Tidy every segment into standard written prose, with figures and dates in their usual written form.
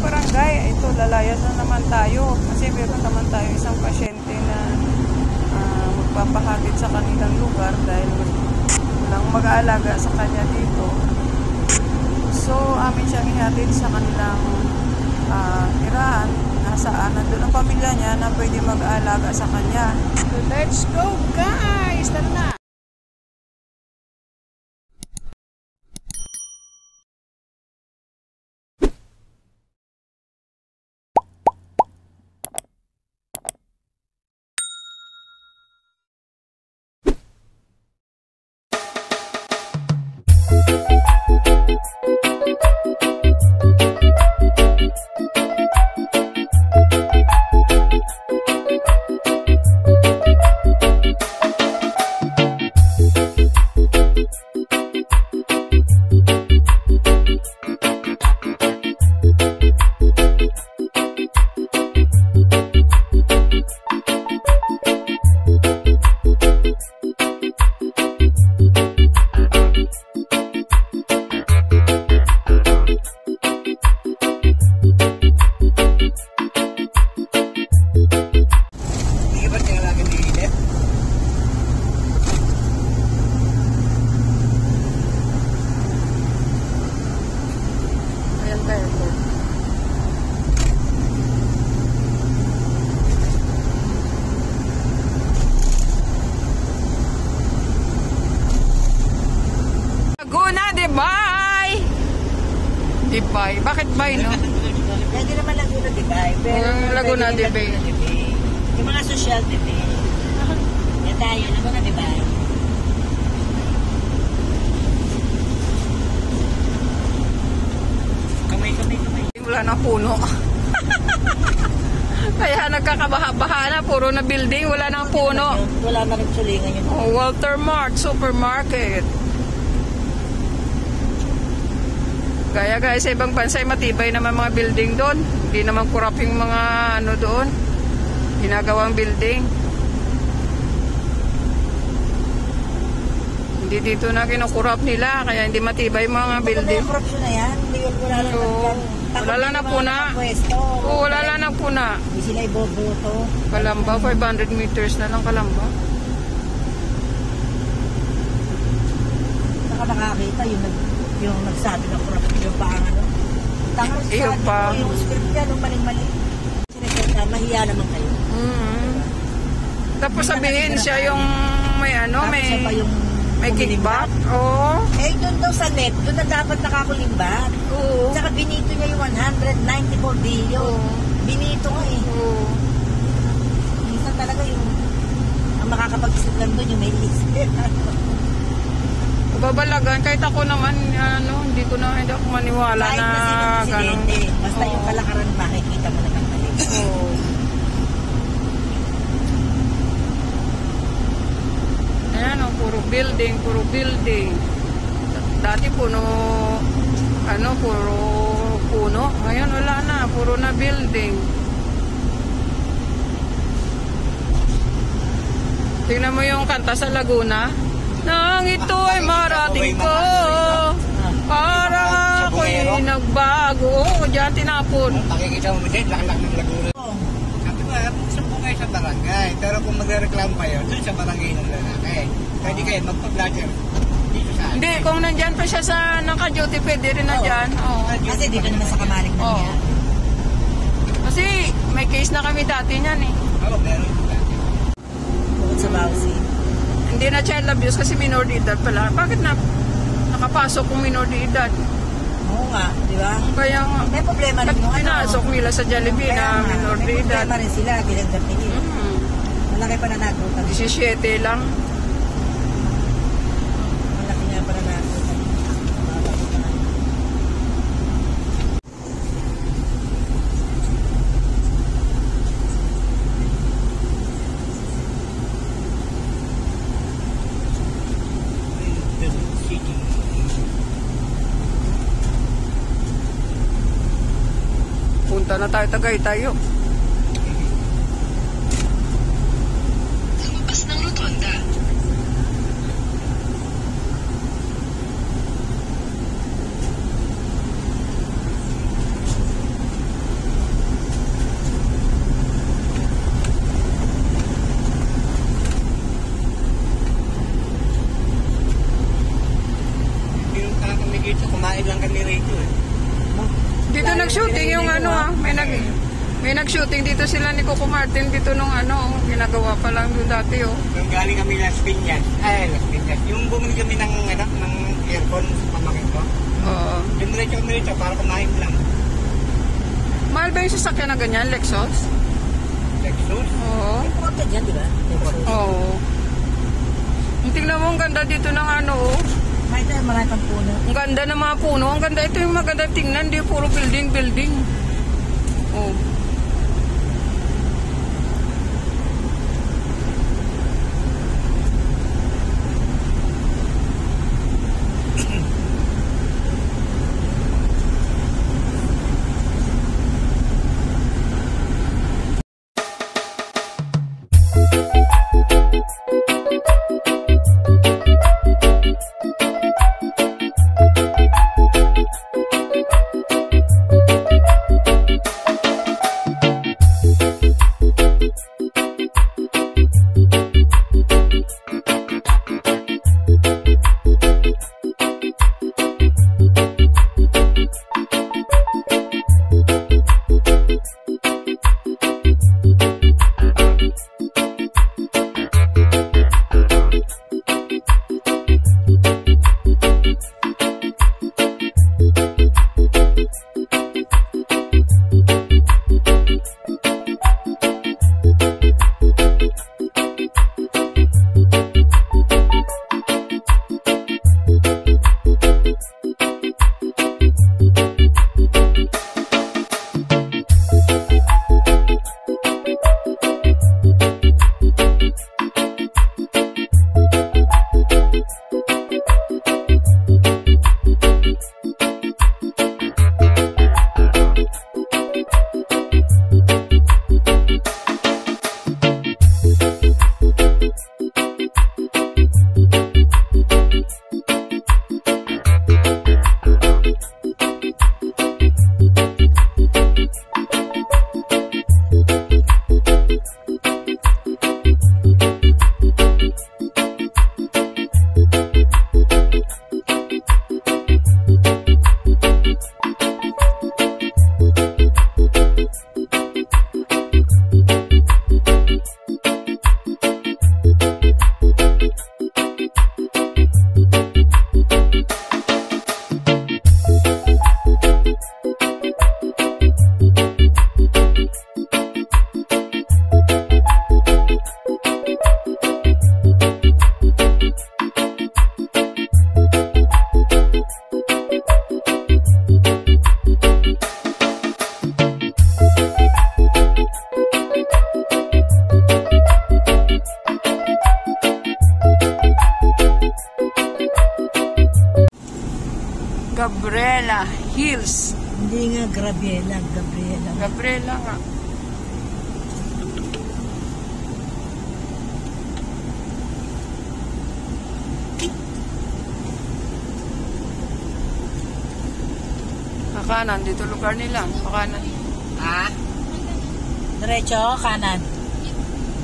barangay. Ito, lalayas na naman tayo. Kasi meron naman tayo isang pasyente na magpapahatid sa kanilang lugar dahil walang mag-aalaga sa kanya dito. So, amin siyang ihatid sa kanilang tirahan. Nasaan? Nandun ang pamilya niya na pwede mag-aalaga sa kanya. So, let's go guys! Tara na! Dibay. Bakit bay, no? Pwede naman Laguna Dibay. Laguna Dibay. Yung mga social Dibay. Yan tayo, Laguna Dibay. Kamay. Wala na puno. Kaya nagkakabaha-baha na. Puro na building. Wala na puno. Wala na rin sulingan yun. Oh, Walter Mart Supermarket. Kaya guys, sa ibang bansa matibay naman mga building doon. Hindi naman kurap yung mga ano doon. Ginagawang building. Hindi dito na kinukurap nila. Kaya hindi matibay mga building. Kung corruption na yan, wala lang na puna. Wala lang na puna. Hindi sila iboboto. Kalamba, 500 meters na lang Kalamba. Saka nakakita yung nagsabi ng corruption yung paang ano. Tangang sabi yung script yan, yung maling-mali. Sinasalita, mahiya naman kayo. Tapos sabihin siya yung may ano, may kickback. Oo. Eh, doon daw sa net, doon na dapat nakakulimbat. Oo. Tsaka binito niya yung 194 billion. Binito nga eh. Oo. Minsan talaga yung ang makakapag-isip lang doon yung may list. Babalagan, kahit ako naman, ano, hindi ako maniwala kahit na gano'n. Basta yung kalakaran makikita mo naman mali. Oo. Ayan, oh, puro building. Dati puro puno. Ngayon wala na, puro na building. Tingnan mo yung kanta sa Laguna. Nang ito ay marating ko, parang ako'y nagbago. Diyan tinapon. Pakikita mo din, lakas ng Laguna. Sabi ko, sumbong kayo sa barangay. Pero kung magre-reklamo kayo, dun sa barangay ng lalaki. Pwede kayo magpa-vlogger dito sa atin. Hindi, kung nandyan pa siya sa naka-duty, pwede rin na dyan. Kasi dito naman sa Kamalig na niya. Kasi may case na kami dati niyan eh. Oo, meron. Bukod sa Bausi. Hindi na child abuse kasi minor de edad pala. Bakit na nakapasok kung minor de edad? Oo nga, di ba? Kaya nga. May problema rin yung pinasok nila sa Jollibee na minor de edad. May problema rin sila, dinagdag nila. Malaki pa na nagutan. 17 lang. Malaki nga pa na nagutan. Punta na tayo, Tagaytay. Lumabas ng rotonda. Diretso, kumain lang kami rito eh. Dito nag-shooting yung ano may nag-shooting dito sila ni Coco Martin dito nung ginagawa pa lang doon dati Nung galing kami Las Piñas. Las Piñas. Yung bumili kami ng aircon sa pamangkin ko. Oo. Yung diretso kami rito para kumain lang. Mahal ba yung sasakyan na ganyan, Lexus? Lexus? Oo. Imported yan, di ba? Oo. Tingnan mo, ang ganda dito ng May tayo marami pang puno. ang ganda ng mga puno. Ang ganda, ito yung maganda tingnan, di puro building. Oh. Gabriela Hills. Hindi nga Gabriela. Gabriela nga. Kakanan, dito lugar nila. Kakanan. Diretso, kanan.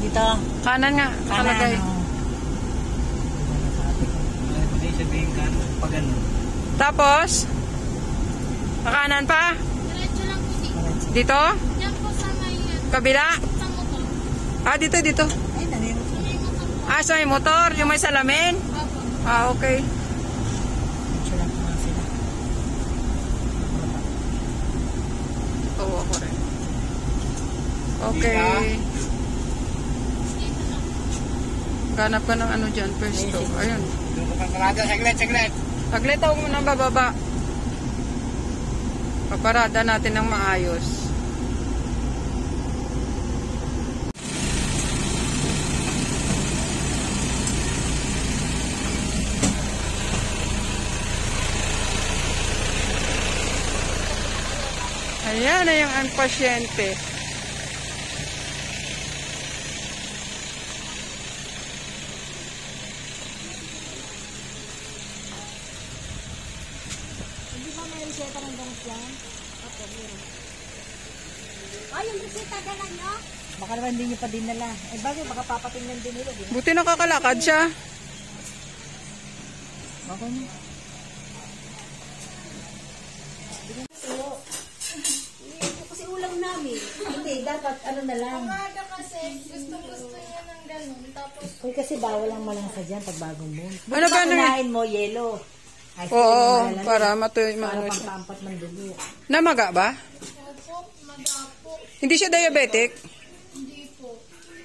Dito. Kanan nga, nakalagay. Hindi sabihin ka, pag ano. Tapos, kakanan pa? Diretso lang po si. Dito? Diyan po sa may Kabila? sa motor. Ah, dito. Ay, naliro. Ah, sa may motor, yung may salamin? Opo. Ah, okay. Diretso lang naman sila. Oo, ako rin. Okay. Ganap ka ng ano dyan, pwesto. Ayun. Doon ko pang parada, saglit. Saglit ako muna bababa. Paparada natin ng maayos. Ayan na yung ang pasyente. Hindi ba may reseta ng gamot yan? Opo, meron. Yung reseta dala nyo? Baka naman hindi nyo pa dinala. Eh, bagay, baka papatingnan din nila. Di ba? Buti nakakalakad siya. Baka nyo. dapat ano na lang. Umaga kasi, gusto niya ng ganun. Tapos, Uy, kasi bawal ang malansa dyan pag bagong moon. Ano ba na- Kunain mo, yelo. Ay, Oo, malalaki. para Para maano siya. pampaampat ng dugo. Namaga ba? opo, magapo. Hindi siya diabetic? Hindi po.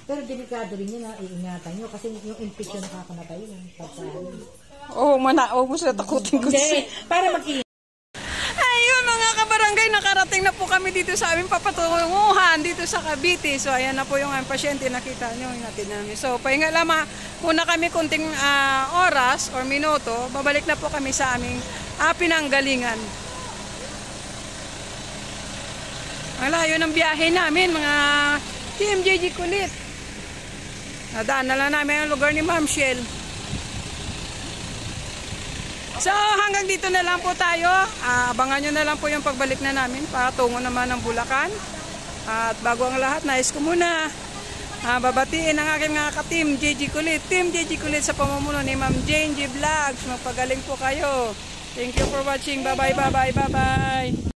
Pero delikado rin yun, iingatan nyo. Kasi yung infection nakakamatay yun. Pagkain. Oo, huwag mo sila takutin ko. Hindi, para mag-iingat. Ayun mga kabarangay, nakarating na po kami dito sa aming papatunguhan dito sa Cavite. So ayan na po yung aming pasyente, nakita nyo yung natin namin. So pahinga lamang muna kami kunting oras or minuto, babalik na po kami sa aming pinanggalingan. Ang layo ng biyahe namin mga Team JG Kulit. Nadaan na lang namin ang lugar ni Ma'am Shell. So hanggang dito na lang po tayo. Abangan nyo na lang po yung pagbalik na namin patungo naman ng Bulacan. At bago ang lahat, nais ko muna babatiin ang aking mga ka-team JG Kulit. Team JG Kulit sa pamumuno ni Ma'am Jane G Vlogs. Magpagaling po kayo. Thank you for watching. Bye bye, bye bye, bye bye.